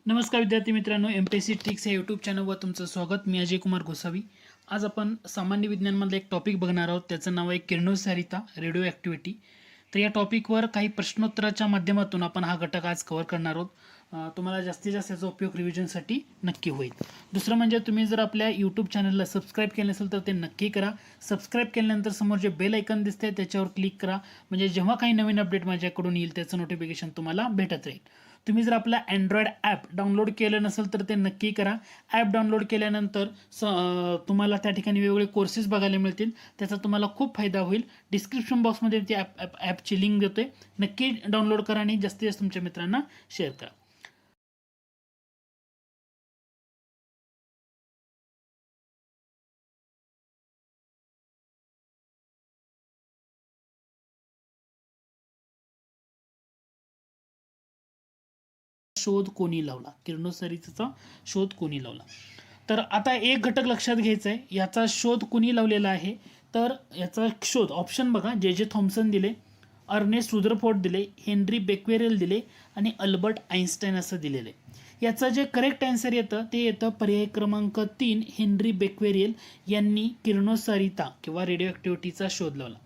नमस्कार विद्यार्थी मित्रांनो, एमपीएससी ट्रिक्स या यूट्यूब चॅनलवर तुमचं स्वागत. मी अजय कुमार गोसावी. आज आपण सामान्य विज्ञानमधलं एक टॉपिक बघणार आहोत. त्याचं नाव आहे किरणोत्सारिता, रेडिओ ॲक्टिव्हिटी. तर या टॉपिकवर काही प्रश्नोत्तराच्या माध्यमातून आपण हा घटक आज कव्हर करणार आहोत. तुम्हाला जास्तीत जास्त याचा उपयोग रिव्हिजनसाठी नक्की होईल. दुसरं म्हणजे तुम्ही जर आपल्या यूट्यूब चॅनलला सबस्क्राईब केलं नसेल तर ते नक्की करा. सबस्क्राईब केल्यानंतर समोर जे बेल आयकन दिसते त्याच्यावर क्लिक करा, म्हणजे जेव्हा काही नवीन अपडेट माझ्याकडून येईल त्याचं नोटिफिकेशन तुम्हाला भेटत राहील. तुम्ही जर आपला अँड्रॉइड ॲप डाउनलोड केलं नसेल तर ते नक्की करा. ॲप डाउनलोड केल्यानंतर तुम्हाला त्या ठिकाणी वेगवेगळे कोर्सेस बघायला मिळतील. त्याचा तुम्हाला खूप फायदा होईल. डिस्क्रिप्शन बॉक्समध्ये ती ॲपची लिंक देतोय. नक्की डाउनलोड करा आणि जास्तीत जास्त तुमच्या मित्रांना शेअर करा. शोध कोणी लावला, किरणोत्सारीचा शोध कोणी लावला. तर आता एक घटक लक्षात घ्यायचा आहे, याचा शोध कोणी लावलेला आहे. तर याचा शोध ऑप्शन बघा, जे थॉम्सन दिले, अर्नेस्ट रुदरफोर्ड दिले, हेनरी बेक्वेरेल दिले आणि अल्बर्ट आइन्स्टाईन असं दिलेलं आहे. याचं जे करेक्ट आन्सर येतं ते येतं पर्याय क्रमांक 3, हेनरी बेक्वेरियल यांनी किरणोत्सारिता किंवा रेडिओ ॲक्टिव्हिटीचा शोध लावला.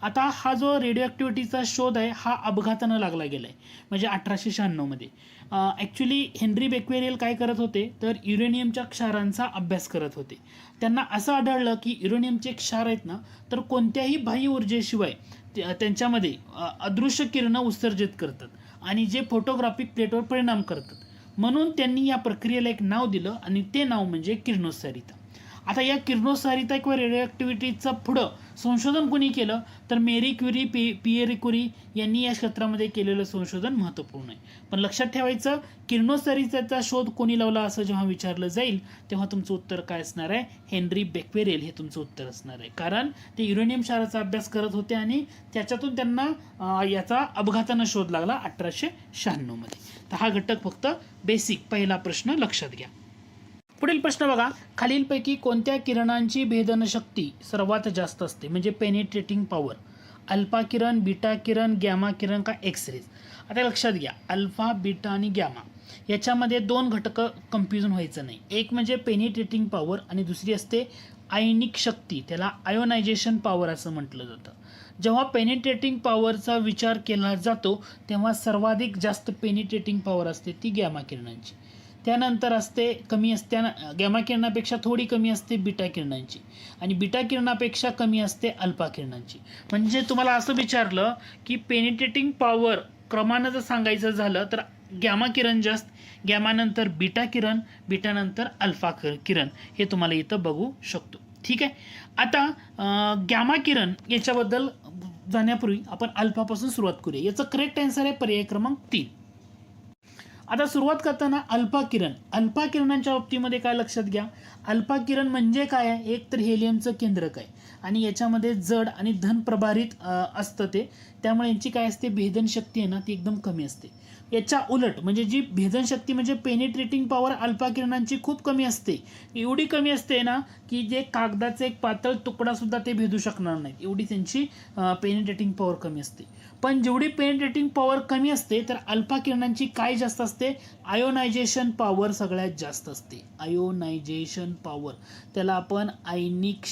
आता हा जो रेडिओ ॲक्टिव्हिटीचा शोध आहे हा अपघातानं लागला गेला आहे, म्हणजे 1896 मध्ये. ॲक्च्युली हेनरी बेक्वेरियल काय करत होते तर युरेनियमच्या क्षारांचा अभ्यास करत होते. त्यांना असं आढळलं की युरेनियमचे क्षार आहेत ना, तर कोणत्याही बाह्य ऊर्जेशिवाय त्यांच्यामध्ये अदृश्य किरणं उत्सर्जित करतात आणि जे फोटोग्राफिक प्लेटवर परिणाम करतात. म्हणून त्यांनी या प्रक्रियेला एक नाव दिलं आणि ते नाव म्हणजे किरणोत्सारिता. आता या किरणोत्सारिता किंवा रेडिओ ॲक्टिव्हिटीचं पुढं संशोधन कोणी केलं तर मेरी क्युरी, पिएरी क्युरी यांनी या क्षेत्रामध्ये केलेलं संशोधन महत्त्वपूर्ण आहे. पण लक्षात ठेवायचं, किरणोत्सारितेचा शोध कोणी लावला असं जेव्हा विचारलं जाईल तेव्हा तुमचं उत्तर काय असणार आहे, हेनरी बेक्वेरेल हे तुमचं उत्तर असणार आहे. कारण ते युरेनियम क्षाराचा अभ्यास करत होते आणि त्याच्यातून त्यांना याचा अपघातानं शोध लागला 1896 मध्ये. तर हा घटक फक्त बेसिक पहिला प्रश्न लक्षात घ्या. पुढील प्रश्न बघा, खालीलपैकी कोणत्या किरणांची भेदन शक्ती सर्वात जास्त असते, म्हणजे पेनिट्रेटिंग पॉवर? अल्फा किरण, बीटा किरण, गॅमा किरण का एक्स-रेज? आता लक्षात घ्या, अल्फा, बीटा आणि गॅमा याच्यामध्ये दोन घटकं कन्फ्युजन व्हायचं नाही. एक म्हणजे पेनिट्रेटिंग पॉवर आणि दुसरी असते आयनिक शक्ती, त्याला आयोनायझेशन पॉवर असं म्हटलं जातं. जेव्हा पेनिट्रेटिंग पॉवरचा विचार केला जातो तेव्हा सर्वाधिक जास्त पेनिट्रेटिंग पॉवर असते ती गॅमा किरणांची. त्यानंतर असते कमी असते, गॅमा किरणापेक्षा थोडी कमी असते बीटा किरणांची आणि बीटा किरणापेक्षा कमी असते अल्फा किरणांची. म्हणजे तुम्हाला असं विचारलं की पेनिट्रेटिंग पॉवर क्रमानं जर सांगायचं झालं तर गॅमा किरण जास्त, गॅमानंतर बीटा किरण, बीटानंतर अल्फा किरण हे तुम्हाला इथं बघू शकतो. ठीक आहे. आता गॅमा किरण याच्याबद्दल जाण्यापूर्वी आपण अल्फापासून सुरुवात करूया. याचं करेक्ट आन्सर आहे पर्याय क्रमांक 3. आता सुरुवात करताना अल्फा किरणांच्या बाबतीमध्ये काय लक्षात घ्या, अल्फा किरण म्हणजे काय आहे, एक तर हेलियमचं केंद्रक आहे आणि याच्यामध्ये जड आणि धन प्रभारित असतं ते, त्यामुळे यांची काय असते भेदन शक्ती आहे ना ती एकदम कमी असते. याच्या उलट म्हणजे जी भेदन शक्ती म्हणजे पेनिट्रेटिंग पॉवर अल्फा किरणांची खूप कमी असते, एवढी कमी असते ना की जे कागदाचा एक पातळ तुकडा सुद्धा ते भेदू शकणार नाहीत, एवढी त्यांची पेनिट्रेटिंग पॉवर कमी असते. पण जेवढी पेनिट्रेटिंग पॉवर कमी असते तर अल्फा किरणांची काय जास्त असते, आयोनायझेशन पॉवर सगळ्यात जास्त असते. आयोनायझेशन पॉवर त्याला आपण आयनिक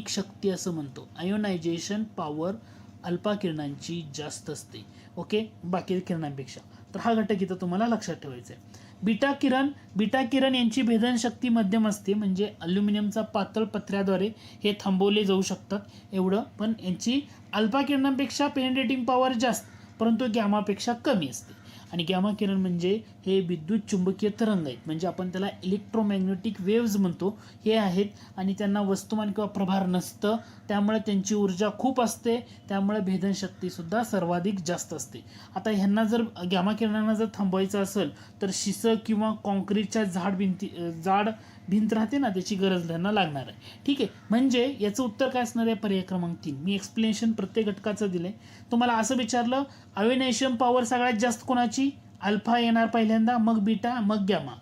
शक्ती असं म्हणतो. आयोनायझेशन पॉवर अल्फा किरणांची जास्त असते, ओके, बाकी किरणांपेक्षा. तर हा घटक इथं तुम्हाला लक्षात ठेवायचा आहे. बीटा किरण यांची भेदन शक्ती मध्यम असते, म्हणजे अल्युमिनियमचा पातळ पत्र्याद्वारे हे थांबवले जाऊ शकतात एवढं. पण यांची अल्फा किरणांपेक्षा पेनिट्रेटिंग पॉवर जास्त, परंतु गॅमापेक्षा कमी असते. आणि गॅमा किरण म्हणजे हे विद्युत चुंबकीय तरंग आहेत, म्हणजे आपण त्याला इलेक्ट्रोमॅग्नेटिक वेव्ज म्हणतो, हे आहेत आणि त्यांना वस्तुमान किंवा प्रभार नसतं, त्यामुळे त्यांची ऊर्जा खूप असते, त्यामुळे भेदन शक्ती सुद्धा सर्वाधिक जास्त असते. आता ह्यांना जर गॅमा किरणांना जर थांबवायचं असेल तर शिसं किंवा कॉन्क्रीटच्या जाड भिंत राहते ना त्याची गरज त्यांना लागणार आहे. ठीक आहे, म्हणजे याचं उत्तर काय असणार आहे पर्याय क्रमांक 3. मी एक्सप्लेनेशन प्रत्येक घटकाचं दिलंय. तुम्हाला असं विचारलं आयोनायझेशन पॉवर सगळ्यात जास्त कोणाची, अल्फा येणार पहिल्यांदा, मग बीटा, मग गॅमा.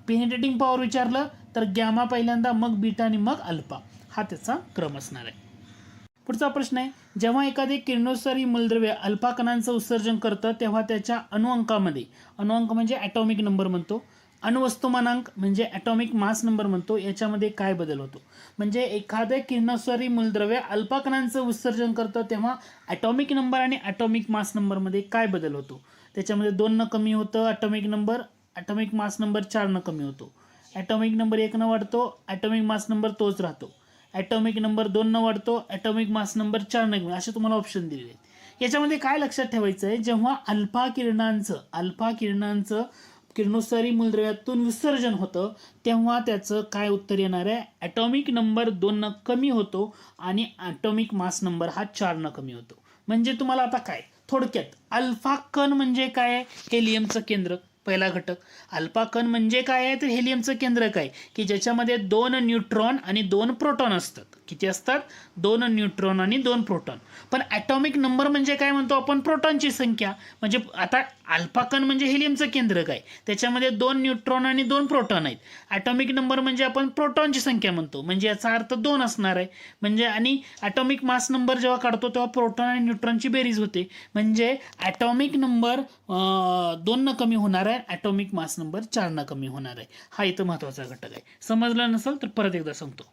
पेनिट्रेटिंग पॉवर विचारलं तर गॅमा पहिल्यांदा, मग बीटा आणि मग अल्फा, हा त्याचा क्रम असणार आहे. पुढचा प्रश्न आहे, जेव्हा एखादे किरणोत्सारी मूलद्रव्य अल्फा कणांचं उत्सर्जन करतं तेव्हा त्याच्या अणुअंकामध्ये, अणुअंक म्हणजे ॲटॉमिक नंबर म्हणतो, अणुवस्तुमानांक म्हणजे ॲटॉमिक मास नंबर म्हणतो, याच्यामध्ये काय बदल होतो? म्हणजे एखादे किरणोत्सारी मूलद्रव्य अल्फा कणांचं उत्सर्जन करतं तेव्हा ॲटॉमिक नंबर आणि ॲटॉमिक मास नंबरमध्ये काय बदल होतो? त्याच्यामध्ये 2 न कमी होतं atomic number, atomic mass number 4 न कमी होतो, ॲटॉमिक नंबर 1 न वाढतो, ॲटॉमिक मास नंबर तोच राहतो, ॲटॉमिक नंबर 2 न वाढतो, ॲटॉमिक मास नंबर 4 न कमी, असे तुम्हाला ऑप्शन दिलेले आहेत. याच्यामध्ये काय लक्षात ठेवायचं आहे, जेव्हा अल्फा किरणांचं किरणोत्सारी मूलद्रव्यातून विसर्जन होतं तेव्हा त्याचं काय उत्तर येणार आहे, ॲटॉमिक नंबर 2 न कमी होतो आणि ॲटॉमिक मास नंबर हा 4 न कमी होतो. म्हणजे तुम्हाला आता काय थोडक्यात अल्फा कण म्हणजे काय, हेलियमचं केंद्रक, पहिला घटक. अल्फा कण म्हणजे काय आहे, तर हेलियमचं केंद्रक आहे की ज्याच्यामध्ये 2 न्यूट्रॉन आणि 2 प्रोटॉन असतात. किती असतात? 2 न्यूट्रॉन आणि 2 प्रोटॉन. पण ॲटॉमिक नंबर म्हणजे काय म्हणतो आपण, प्रोटॉनची संख्या. म्हणजे आता अल्फा कण म्हणजे हेलियमचं केंद्रक आहे, त्याच्यामध्ये 2 न्यूट्रॉन आणि 2 प्रोटॉन आहेत. ॲटॉमिक नंबर म्हणजे आपण प्रोटॉनची संख्या म्हणतो, म्हणजे याचा अर्थ 2 असणार आहे. म्हणजे आणि ॲटॉमिक मास नंबर जेव्हा काढतो तेव्हा प्रोटॉन आणि न्यूट्रॉनची बेरीज होते, म्हणजे ॲटॉमिक नंबर 2 न कमी होणार आहे, ॲटॉमिक मास नंबर 4 न कमी होणार आहे. हा इथं महत्त्वाचा घटक आहे. समजलं नसेल तर परत एकदा सांगतो.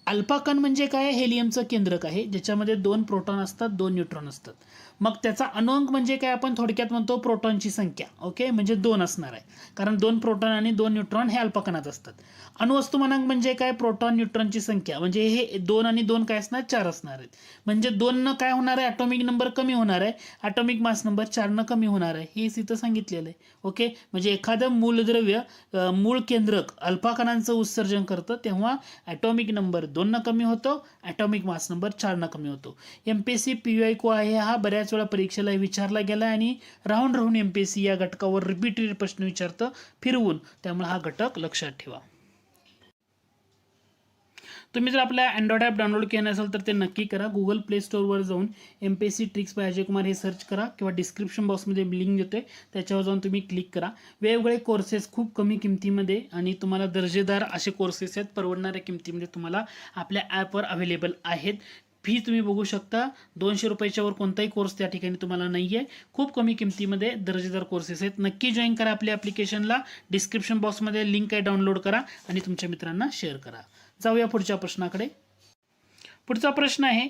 अल्फा कण म्हणजे काय, हेलियमचं केंद्रक आहे ज्याच्यामध्ये 2 प्रोटॉन असतात, 2 न्यूट्रॉन असतात. मग त्याचा अणुअंक म्हणजे काय, आपण थोडक्यात म्हणतो प्रोटॉनची संख्या. ओके, म्हणजे 2 असणार आहे, कारण 2 प्रोटॉन आणि 2 न्यूट्रॉन हे अल्फा कणात असतात. अणुवस्तुमानांक म्हणजे काय, प्रोटॉन न्यूट्रॉनची संख्या, म्हणजे हे 2 आणि 2 काय असणार, 4 असणार आहेत. म्हणजे 2 न काय होणार आहे, ॲटॉमिक नंबर कमी होणार आहे, ॲटॉमिक मास नंबर 4 न कमी होणार आहे, हे इथं सांगितलेलं आहे. ओके, म्हणजे एखादं मूलद्रव्य मूळ केंद्रक अल्फा कणांचं उत्सर्जन करतं तेव्हा ॲटॉमिक नंबर 2 न कमी होतो, ॲटॉमिक मास नंबर 4 न कमी होतो. MPSC PYQ आहे हा बऱ्याच वेळा परीक्षेला विचारला गेला आणि राहून MPSC या घटकावर रिपीटेड प्रश्न विचारतं फिरवून, त्यामुळे हा घटक लक्षात ठेवा. तुम्ही जर आपला अँड्रॉइड ॲप डाउनलोड केलं नसेल तर ते नक्की करा. गुगल प्ले स्टोअरवर जाऊन MPSC tricks bye Ajay Kumar हे सर्च करा किंवा डिस्क्रिप्शन बॉक्समध्ये लिंक देतोय त्याच्यावर जाऊन तुम्ही क्लिक करा. वेगवेगळे कोर्सेस खूप कमी किमतीमध्ये आणि तुम्हाला दर्जेदार असे कोर्सेस आहेत, परवडणाऱ्या किमतीमध्ये तुम्हाला आपल्या ॲपवर अवेलेबल आहेत. फी तुम्ही बघू शकता, 200 रुपयाच्या वर कोणताही कोर्स त्या ठिकाणी तुम्हाला नाही आहे. खूप कमी किमतीमध्ये दर्जेदार कोर्सेस आहेत. नक्की जॉईन करा आपल्या ॲप्लिकेशनला. डिस्क्रिप्शन बॉक्समध्ये लिंक आहे, डाउनलोड करा आणि तुमच्या मित्रांना शेअर करा. जाऊया पुढच्या प्रश्नाकडे. पुढचा प्रश्न आहे,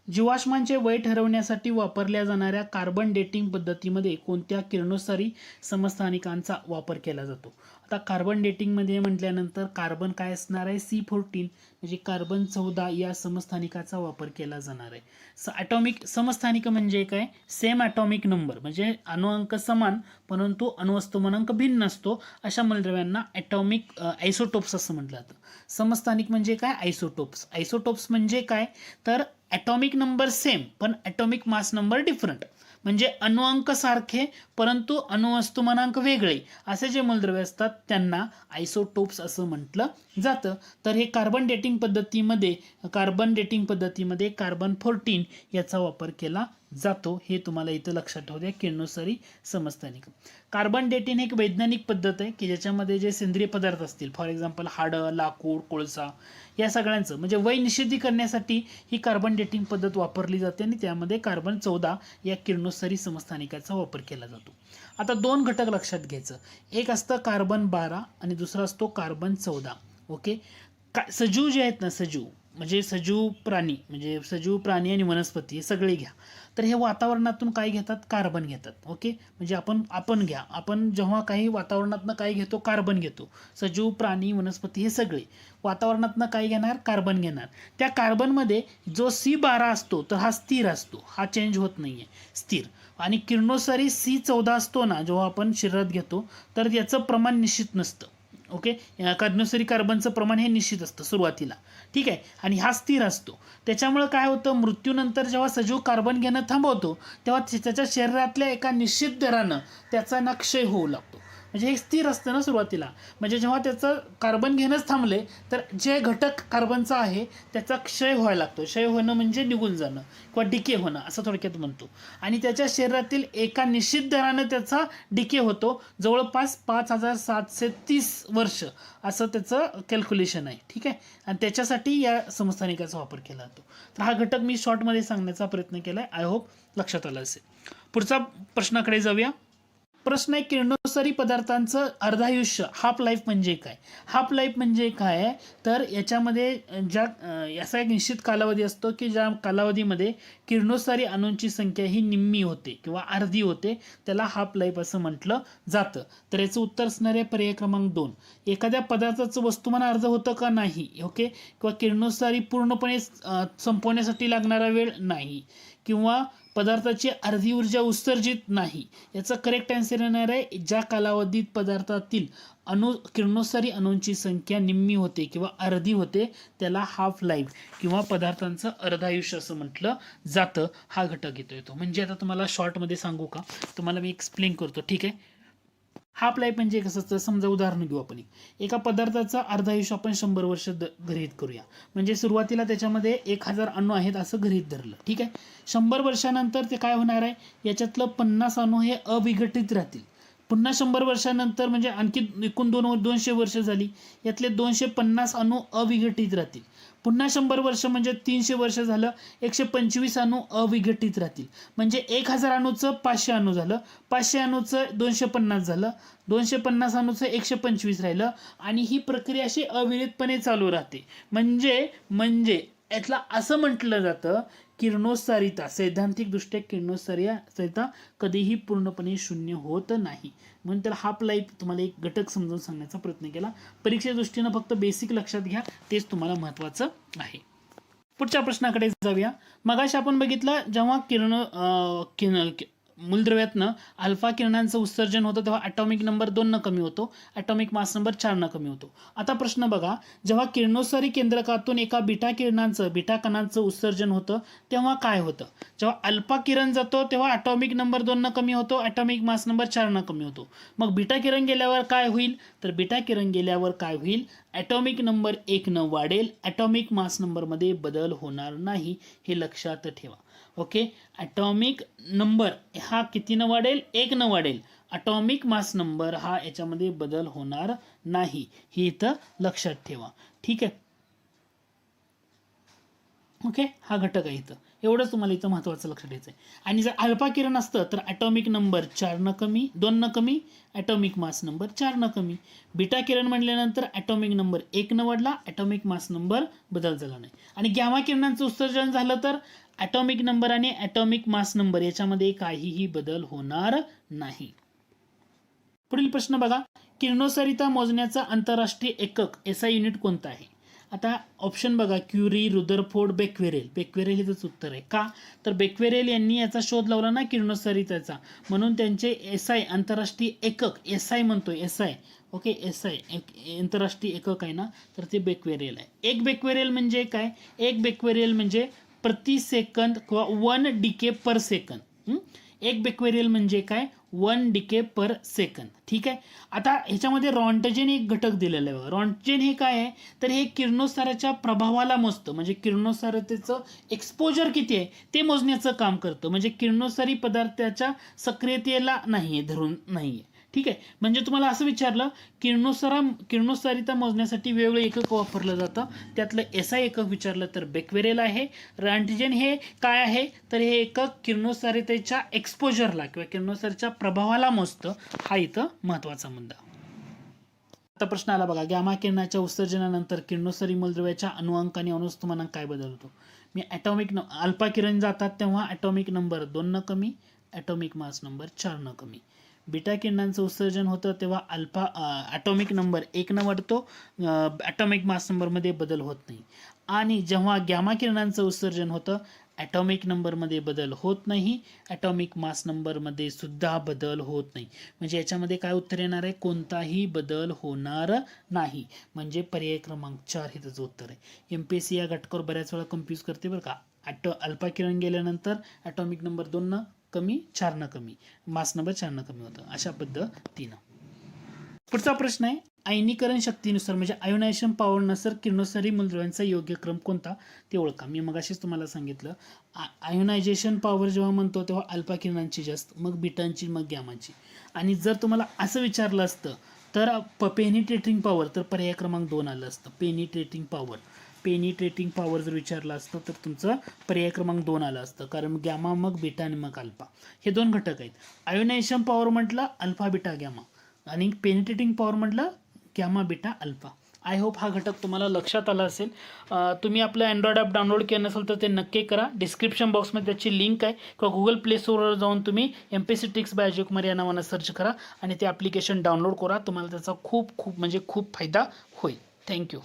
जीवाश्मांचे वय ठरवण्यासाठी वापरल्या जाणाऱ्या कार्बन डेटिंग पद्धतीमध्ये कोणत्या किरणोत्सारी समस्थानिकांचा वापर केला जातो? आता कार्बन डेटिंगमध्ये म्हटल्यानंतर कार्बन काय असणार आहे, C14 म्हणजे कार्बन 14 या समस्थानिकाचा वापर केला जाणार आहे. ॲटॉमिक समस्थानिक म्हणजे काय, सेम ॲटॉमिक नंबर म्हणजे अणुअंक समान परंतु अणुवस्तुमानांक भिन्न असतो, अशा मूलद्रव्यांना ॲटॉमिक आयसोटोप्स असं म्हटलं जातं. समस्थानिक म्हणजे काय, आयसोटोप्स. आयसोटोप्स म्हणजे काय, तर ॲटॉमिक नंबर सेम पण ॲटॉमिक मास नंबर डिफरंट, म्हणजे अणुअंक सारखे परंतु अणुवस्तुमानांक वेगळे असे जे मूलद्रव्य असतात त्यांना आयसोटोप्स असं म्हटलं जातं. तर हे कार्बन डेटिंग पद्धतीमध्ये कार्बन 14 याचा वापर केला जातो, हे तुम्हाला इथं लक्षात ठेवू द्या. किरणोत्सारी समस्थानिक कार्बन डेटिंग एक वैज्ञानिक पद्धत आहे की ज्याच्यामध्ये जे सेंद्रिय पदार्थ असतील, फॉर एक्झाम्पल हाडं, लाकूड, कोळसा या सगळ्यांचं म्हणजे वय निषेधी करण्यासाठी ही कार्बन डेटिंग पद्धत वापरली जाते आणि त्यामध्ये कार्बन 14 या किरणोत्सारी समस्थानिकाचा वापर केला जातो. आता 2 घटक लक्षात घ्यायचं, एक असतं कार्बन 12 आणि दुसरा असतो कार्बन 14. ओके, सजीव जे आहेत ना, सजीव म्हणजे सजीव प्राणी आणि वनस्पती हे सगळे घ्या, तर हे वातावरणातून काय घेतात, कार्बन घेतात. ओके, म्हणजे आपण जेव्हा काही वातावरणातनं काय घेतो, कार्बन घेतो. सजीव प्राणी वनस्पती हे सगळे वातावरणातनं काय घेणार, कार्बन घेणार. त्या कार्बनमध्ये जो C12 असतो तर हा स्थिर असतो, हा चेंज होत नाहीये, स्थिर. आणि किरणोत्सारी C14 असतो ना, जेव्हा आपण शरीरात घेतो तर याचं प्रमाण निश्चित नसतं. ओके, किरणोत्सारी कार्बनचं प्रमाण हे निश्चित असतं सुरुवातीला, ठीक आहे, आणि हा स्थिर असतो. त्याच्यामुळे काय होतं, मृत्यूनंतर जेव्हा सजीव कार्बन घेणं थांबवतो तेव्हा त्याच्या शरीरातल्या एका निश्चित दरानं त्याचा ना क्षय होऊ लागतो. म्हणजे हे स्थिर असतं ना सुरुवातीला, म्हणजे जेव्हा त्याचं कार्बन घेणंच थांबले तर जे घटक कार्बनचा आहे त्याचा क्षय व्हायला लागतो. क्षय होणं म्हणजे निघून जाणं किंवा डिके होणं असं थोडक्यात म्हणतो. आणि त्याच्या शरीरातील एका निश्चित दरानं त्याचा डिके होतो. जवळपास 5730 वर्ष असं त्याचं कॅल्क्युलेशन आहे. ठीक आहे, आणि त्याच्यासाठी या समस्थानिकाचा वापर केला जातो. तर हा घटक मी शॉर्टमध्ये सांगण्याचा प्रयत्न केला आहे. आय होप लक्षात आलं असेल. पुढचा प्रश्नाकडे जाऊया. प्रश्न आहे, किरणोत्सारी पदार्थांचं अर्धायुष्य हाफ लाईफ म्हणजे काय? हाफ लाईफ म्हणजे काय आहे तर याच्यामध्ये याचा एक निश्चित कालावधी असतो की ज्या कालावधीमध्ये किरणोत्सारी अणूंची संख्या ही निम्मी होते किंवा अर्धी होते, त्याला हाफ लाईफ असं म्हटलं जातं. तर याचं उत्तर असणार आहे पर्याय क्रमांक 2. एखाद्या पदार्थाचं वस्तुमान अर्ध होतं का? नाही. ओके. किंवा किरणोत्सारी पूर्णपणे संपवण्यासाठी लागणारा वेळ नाही, किंवा पदार्थाची अर्धी ऊर्जा उत्सर्जित नाही. याचा करेक्ट आन्सर येणार आहे ज्या कालावधीत पदार्थातील किरणोत्सारी अणूंची संख्या निम्मी होते किंवा अर्धी होते त्याला हाफ लाईफ किंवा पदार्थांचं अर्धायुष्य असं म्हटलं जातं. हा घटक येतो. म्हणजे आता तुम्हाला शॉर्टमध्ये सांगू का, तुम्हाला मी एक्सप्लेन करतो. ठीक आहे. हाफ लाईफ म्हणजे कसं असतं, समजा उदाहरण घेऊ आपण. एका पदार्थाचा अर्धायुष्य आपण 100 वर्ष गृहीत करूया. म्हणजे सुरुवातीला त्याच्यामध्ये 1000 अणू आहेत असं गृहीत धरलं. ठीक आहे. 100 वर्षानंतर ते काय होणार आहे, याच्यातलं 50 अणू हे अविघटित राहतील. पुन्हा 100 वर्षानंतर म्हणजे आणखी एकूण 200 वर्ष झाली, यातले 250 अणू अविघटित राहतील. पुन्हा 100 वर्ष म्हणजे 300 वर्ष झालं, 125 अणू अविघटित राहतील. म्हणजे 1000 अणूचं 500 अणू झालं, 500 अणूचं 250 झालं, 250 अणूचं 125 राहिलं, आणि ही प्रक्रिया अशी अविरतपणे चालू राहते. म्हणजे यातला असं म्हटलं जातं, किरणोत्सारिता सैद्धांतिकदृष्ट्या किरणोत्सारिता कधीही पूर्णपणे शून्य होत नाही. म्हणून त्याला हाफ लाईफ तुम्हाला एक घटक समजून सांगण्याचा प्रयत्न केला. परीक्षेच्या दृष्टीनं फक्त बेसिक लक्षात घ्या, तेच तुम्हाला महत्त्वाचं आहे. पुढच्या प्रश्नाकडे जाऊया. मगाशी आपण बघितलं जेव्हा मूलद्रव्यातनं अल्फा किरणांचं उत्सर्जन होतं तेव्हा ॲटॉमिक नंबर 2 न कमी होतो, ॲटॉमिक मास नंबर 4 न कमी होतो. आता प्रश्न बघा, जेव्हा किरणोत्सारी केंद्रकातून एका बीटा कणांचं उत्सर्जन होतं तेव्हा काय होतं? जेव्हा अल्फा किरण जातो तेव्हा ॲटॉमिक नंबर 2 न कमी होतो, ॲटॉमिक मास नंबर 4 न कमी होतो. मग बीटा किरण गेल्यावर काय होईल? तर बीटा किरण गेल्यावर काय होईल? ॲटॉमिक नंबर 1 न वाढेल, ॲटॉमिक मास नंबरमध्ये बदल होणार नाही, हे लक्षात ठेवा. ओके. ॲटॉमिक नंबर हा कितीनं वाढेल? 1 न वाढेल. ॲटॉमिक मास नंबर हा याच्यामध्ये बदल होणार नाही, हे इथं लक्षात ठेवा. ठीक आहे. ओके, हा घटक आहे इथं. एवढंच तुम्हाला इथं महत्त्वाचं लक्षात द्यायचं आहे. आणि जर अल्फा किरण असतं तर ॲटॉमिक नंबर 4 न कमी, 2 न कमी, ॲटॉमिक मास नंबर 4 न कमी. बीटा किरण म्हणल्यानंतर ॲटॉमिक नंबर 1 न वाढला, ॲटॉमिक मास नंबर बदल झाला नाही. आणि गॅमा किरणांचं उत्सर्जन झालं तर ॲटॉमिक नंबर आणि ॲटॉमिक मास नंबर याच्यामध्ये काहीही बदल होणार नाही. पुढील प्रश्न बघा, किरणोत्सारिता मोजण्याचा आंतरराष्ट्रीय एकक SI युनिट कोणतं आहे? आता ऑप्शन बघा, क्युरी, रुदरफोर्ड, बेक्वेरेल. बेक्वेरेल हेच उत्तर आहे. का? तर बेक्वेरेल यांनी याचा शोध लावला ना किरणोत्सारितेचा, म्हणून त्यांचे SI आंतरराष्ट्रीय एकक, SI म्हणतोय, SI. ओके, SI आंतरराष्ट्रीय एकक आहे ना, तर ते बेक्वेरेल आहे. एक बेक्वेरेल म्हणजे काय? एक बेक्वेरेल म्हणजे प्रति सेकंद किंवा 1 डिके पर सेकंद. एक बेक्वेरियल म्हणजे काय? 1 डिके पर सेकंद. ठीक आहे. आता ह्याच्यामध्ये रॉन्टजेन एक घटक दिलेला आहे बघा. रॉन्टजेन हे काय आहे तर हे किरणोत्साराच्या प्रभावाला मोजतं, म्हणजे किरणोत्सारतेचं एक्सपोजर किती आहे ते मोजण्याचं काम करतं. म्हणजे किरणोत्सारी पदार्थाच्या सक्रियतेला नाहीये, धरून नाहीये. ठीक आहे. म्हणजे तुम्हाला असं विचारलं, किरणोत्सारिता मोजण्यासाठी वेगवेगळे एकक वापरलं जातं, त्यातलं SI एकक विचारलं तर बेक्वेरेल आहे. रॉन्टजेन हे काय आहे तर हे एकक किरणोत्सारितेच्या एक्सपोजरला किंवा किरणोत्साराच्या प्रभावाला मोजतं. हा इथं महत्वाचा मुद्दा. आता प्रश्न आला बघा, गॅमा किरणाच्या उत्सर्जनानंतर किरणोत्सारी मूलद्रव्याच्या अणुअंक आणि अणुवस्तुमानांक काय बदलतो? मी अल्फा किरण जातात तेव्हा ॲटॉमिक नंबर 2 न कमी, ॲटॉमिक मास नंबर 4 न कमी. बीटा किरणांचं उत्सर्जन होतं तेव्हा ॲटॉमिक नंबर 1 न वाढतो, ॲटॉमिक मास नंबरमध्ये बदल होत नाही. आणि जेव्हा गॅमा किरणांचं उत्सर्जन होतं ॲटॉमिक नंबरमध्ये बदल होत नाही, ॲटॉमिक मास नंबरमध्ये सुद्धा बदल होत नाही. म्हणजे याच्यामध्ये काय उत्तर येणार आहे? कोणताही बदल होणार नाही. म्हणजे पर्याय क्रमांक 4 हे त्याचं उत्तर आहे. MPSC या घटकावर बऱ्याच वेळा कन्फ्यूज करते बरं का. अल्फा किरण गेल्यानंतर ॲटॉमिक नंबर 2 न कमी, 4 न कमी, मास नंबर 4 न कमी होतं, अशा पद्धतीनं. पुढचा प्रश्न आहे, आयनीकरण शक्तीनुसार म्हणजे आयोनायझेशन पॉवरनुसार किरणोत्सर्गी मूलद्रव्यांचा योग्य क्रम कोणता ते ओळखा. मी मगाशीच तुम्हाला सांगितलं, आयोनायझेशन पॉवर जेव्हा म्हणतो तेव्हा अल्फा किरणांची जास्त, मग बीटांची, मग गॅमाची. आणि जर तुम्हाला असं विचारलं असतं तर पेनिट्रेटिंग पॉवर, तर पर्याय क्रमांक 2 आलं असतं. पेनिट्रेटिंग पॉवर जर विचारलं असतं तर तुमचं पर्याय क्रमांक 2 आलं असतं, कारण गॅमा मग बीटा आणि मग अल्फा हे 2 घटक आहेत. आयोनायझेशन पॉवर म्हटलं अल्फा बीटा गॅमा, आणि पेनिट्रेटिंग पॉवर म्हटलं gamma beta alpha. I hope हा घटक तुम्हाला लक्षात आला असेल. तुम्ही आपलं अँड्रॉइड ॲप डाउनलोड केलं नसेल तर ते नक्की करा. डिस्क्रिप्शन बॉक्समध्ये त्याची लिंक आहे, किंवा गुगल प्ले स्टोरवर जाऊन तुम्ही MPSC tricks bye Ajay Kumar या नावानं सर्च करा आणि ते ॲप्लिकेशन डाउनलोड करा. तुम्हाला त्याचा खूप म्हणजे खूप फायदा होईल. थँक्यू.